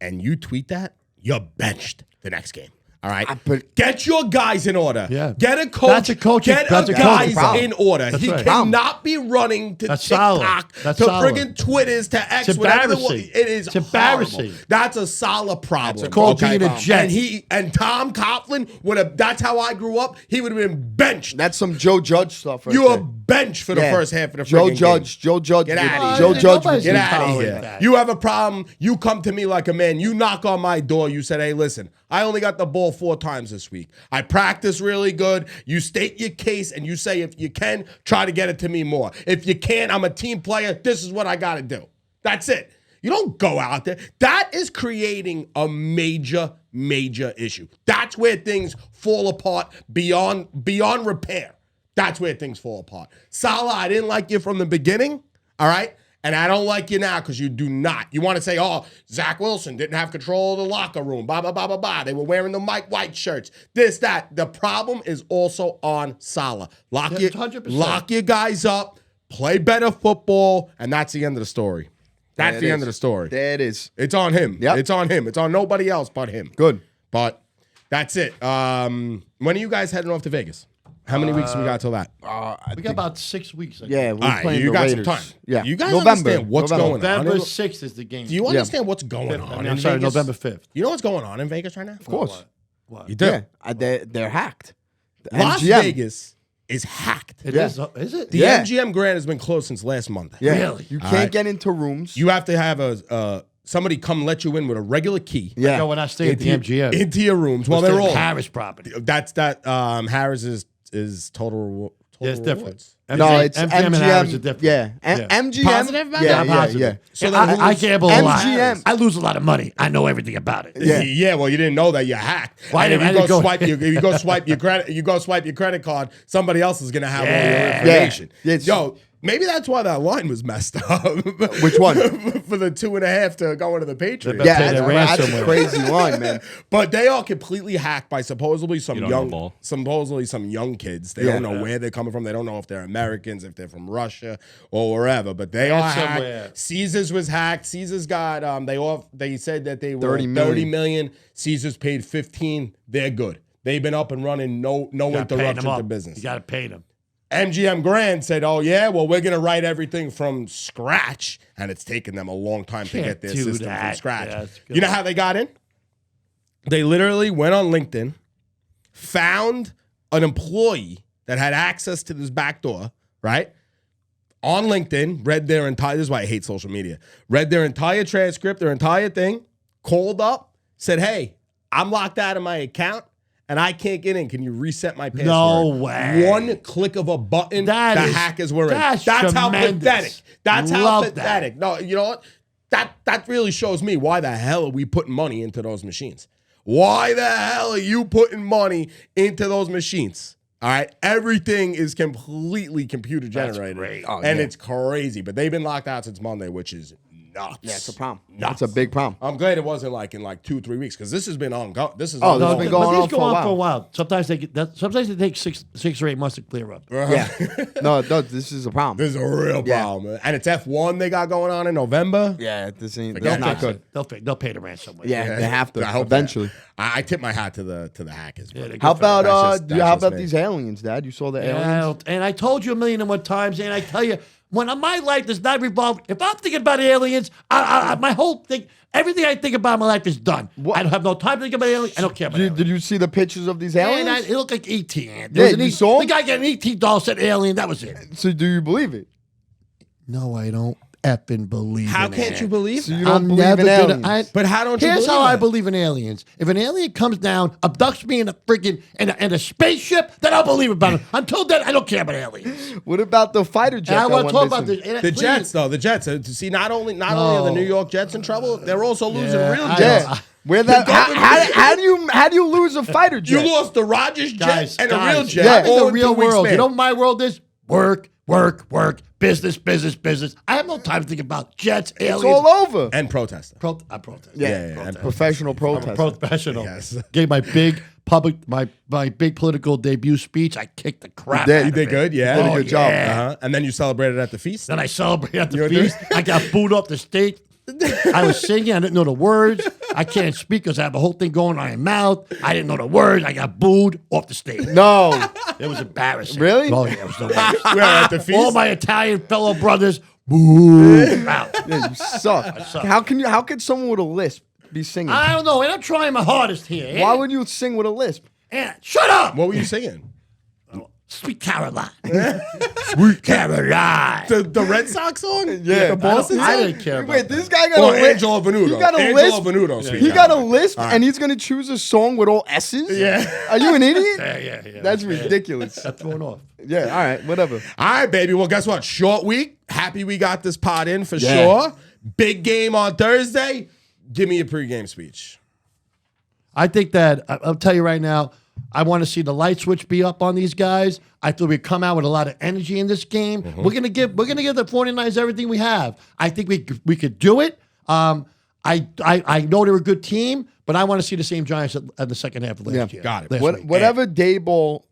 and you tweet that, you're benched the next game. All right, but- get your guys in order. Yeah. Get a coach. That's a coaching- Get that's a a coaching guys problem. in order. That's He right. cannot be running to That's TikTok, solid. That's to solid. friggin' Twitters, to X. It's Whatever embarrassing. It is. It's embarrassing. Horrible. That's a solid problem. It's called being a Jet. And Tom Coughlin would have. That's how I grew up. He would have been benched. That's some Joe Judge stuff. Right You were there. benched for the Yeah. first half of the Joe friggin' Judge. game. Joe Judge. Get outta Joe here. Judge. Nobody's Get been out of tolerant here. of that. You have a problem. You come to me like a man. You knock on my door. You said, hey, listen, I only got the ball 4 times this week. I practice really good. You state your case and you say, if you can, try to get it to me more. If you can't, I'm a team player. This is what I got to do. That's it. You don't go out there. That is creating a major, major issue. That's where things fall apart beyond repair. That's where things fall apart. Salah, I didn't like you from the beginning, all right? And I don't like you now because you do not. You want to say, oh, Zach Wilson didn't have control of the locker room, blah, blah, blah, blah, blah. They were wearing the Mike White shirts, this, that. The problem is also on Salah. Lock 100%. your guys up, play better football, and that's the end of the story. That's the end of the story. There it is. It's on him. Yep. It's on him. It's on nobody else but him. Good. But that's it. When are you guys heading off to Vegas? How many weeks we got till that? We got about 6 weeks. I think. Yeah, we're All right, playing you the got Raiders. some time. Yeah, You guys November. understand what's November. going on? November 6th is the game. Do you understand what's going on I'm in sorry, Vegas? November 5th. You know what's going on in Vegas right now? Of course. What? You do. Yeah, they're hacked. The Las MGM. Vegas is hacked. It Yeah. is it? The Yeah. MGM Grand has been closed since last month. Yeah. Really? You All can't right. get into rooms. You have to have somebody come let you in with a regular key Yeah. No, when I stay at the MGM. into your rooms. Well, We're they're staying all at Harris property. That's that. Harris is total. Yeah, it's different. rewards. No, it's MGM and Harris are different. Yeah. Yeah. MGM. Positive about Yeah, that? yeah, Positive. yeah. So Yeah, then I who's- gamble a lot. MGM. I lose a lot of money. I know everything about it. Yeah. Yeah, well, you didn't know that you hacked. Why And if didn't- you I go didn't go- swipe you go swipe your credit, you go swipe your credit card. Somebody else is gonna have all your Yeah. information. Yeah. It's- Yo, maybe that's why that line was messed up. Which one? For the 2.5 to go into the Patriots. Yeah, Yeah, Pay their that's a ransomware. crazy line, man. But they are completely hacked by supposedly some You don't know young, ball. young kids. They Yeah. don't know where they're coming from. They don't know if they're Americans, if they're from Russia or wherever. But they are hacked. Ransomware. Caesars was hacked. Caesars got They said that they were 30 million. 30 million. Caesars paid 15. They're good. They've been up and running. No You gotta pay them interruption to up. business. You got to pay them. MGM Grand said, "Oh yeah, well we're gonna write everything from scratch," and it's taken them a long time to Can't get their do system from that. scratch. Yeah, that's good. You know how they got in? They literally went on LinkedIn, found an employee that had access to this back door, right? On LinkedIn, read their entire. This is why I hate social media. Read their entire transcript, their entire thing. Called up, said, "Hey, I'm locked out of my account." And I can't get in. Can you reset my password? No way. One click of a button, That the is- hackers were in. that's how tremendous. pathetic. That's how Love that. pathetic. No, you know what? That really shows me why the hell are we putting money into those machines? Why the hell are you putting money into those machines? All right, everything is completely computer generated, great. Oh, and yeah. it's crazy. But they've been locked out since Monday, which is nuts. Yeah, it's a problem. Nuts. It's a big problem. I'm glad it wasn't like in like 2-3 weeks because this has been ongoing. This is Oh, this has ongoing. been But going these on go for a on while. for a while. Sometimes they take six or 8 months to clear up. Yeah. No, this is a problem. This is a real Yeah. problem, and it's F1 they got going on in November. Yeah, this ain't Forget that's not it. good. They'll pay the ransomware. Yeah, they have to I hope eventually. I tip my hat to the hackers. Yeah, but- they How good for that. about That's just- how that's about just me. these aliens, Dad? You saw the Yeah, aliens? and I told you a million and one times, and I tell you, when my life does not revolve, if I'm thinking about aliens, my whole thing, everything I think about in my life is done. What? I don't have no time to think about aliens. I don't care about aliens. Did you see the pictures of these aliens? And it looked like E.T. There Yeah, was an you E- saw 'em? The guy got an E.T. doll, said alien, that was it. So do you believe it? No, I don't effing believe How in can't it. you believe So that? you don't I'm believe never in gonna. aliens? But how don't you Here's believe how I that? believe in aliens. If an alien comes down, abducts me in a freaking in a spaceship, then I'll believe about it. Until then, I don't care about aliens. What about the fighter jet? And I that want went to talk about missing? this. The Jets, though, the Jets. See, not only are the New York Jets in trouble, they're also losing Yeah, real I Jets. know. Yeah. Where that? How do you lose a fighter You jet? lost the Rodgers jet and a real jet. Yeah. I'm in all the in real 2 weeks world. span. You know what my world is? Work, business. I have no time to think about jets, aliens. It's all over. And protester. I protest. Yeah, and Professional I'm a protest. professional. Yes. Gave my big my big political debut speech. I kicked the crap did. out You of Did it. good, yeah. Did a good job. Uh-huh. And then you celebrated at the feast. Then I celebrated at the You feast. I got booed off the stage. I was singing. I didn't know the words. I can't speak because I have a whole thing going on in my mouth. I didn't know the words. I got booed off the stage. No. It was embarrassing. Really? Oh, yeah, it was the worst. We're at the feast. All my Italian fellow brothers, boo, out. Yeah, you suck. How could someone with a lisp be singing? I don't know, and I'm trying my hardest here. Why would you sing with a lisp? Shut up! What were you singing? Sweet Caroline. Sweet Caroline. The Red Sox song? Yeah. The Boston I song? didn't care about Wait, that. this guy got Or a lisp. Angelo Venuto. He got a Angelo lisp. Venuto, sweet He got a Caroline. lisp, and he's gonna choose a song with all S's. Yeah. Are you an idiot? Yeah. That's ridiculous. Got thrown off. Yeah. All right. Whatever. All right, baby. Well, guess what? Short week. Happy we got this pod in for Yeah. sure. Big game on Thursday. Give me a pregame speech. I think that I'll tell you right now. I want to see the light switch be up on these guys. I think we come out with a lot of energy in this game. We're gonna give the 49ers everything we have. I think we could do it. I know they're a good team, but I want to see the same Giants at the second half of last year. Got it. Last week. Whatever Daboll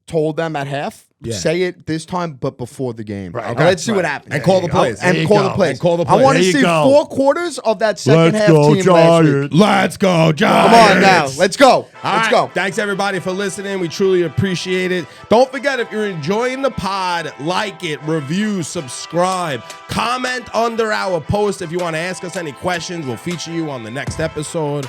told them at half, Yeah. say it this time, but before the game. Right. Okay. Let's see what happens. And call the plays. There And you call go. the plays. And call the I want to plays. There see you go. 4 quarters of that second half team last week. Let's go, Giants. Come on now. Let's go. All Let's right. go. Thanks, everybody, for listening. We truly appreciate it. Don't forget, if you're enjoying the pod, like it, review, subscribe, comment under our post. If you want to ask us any questions, we'll feature you on the next episode.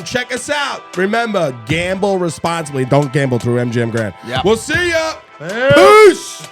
Check us out. Remember, gamble responsibly. Don't gamble through MGM Grand. Yep. We'll see ya. Peace.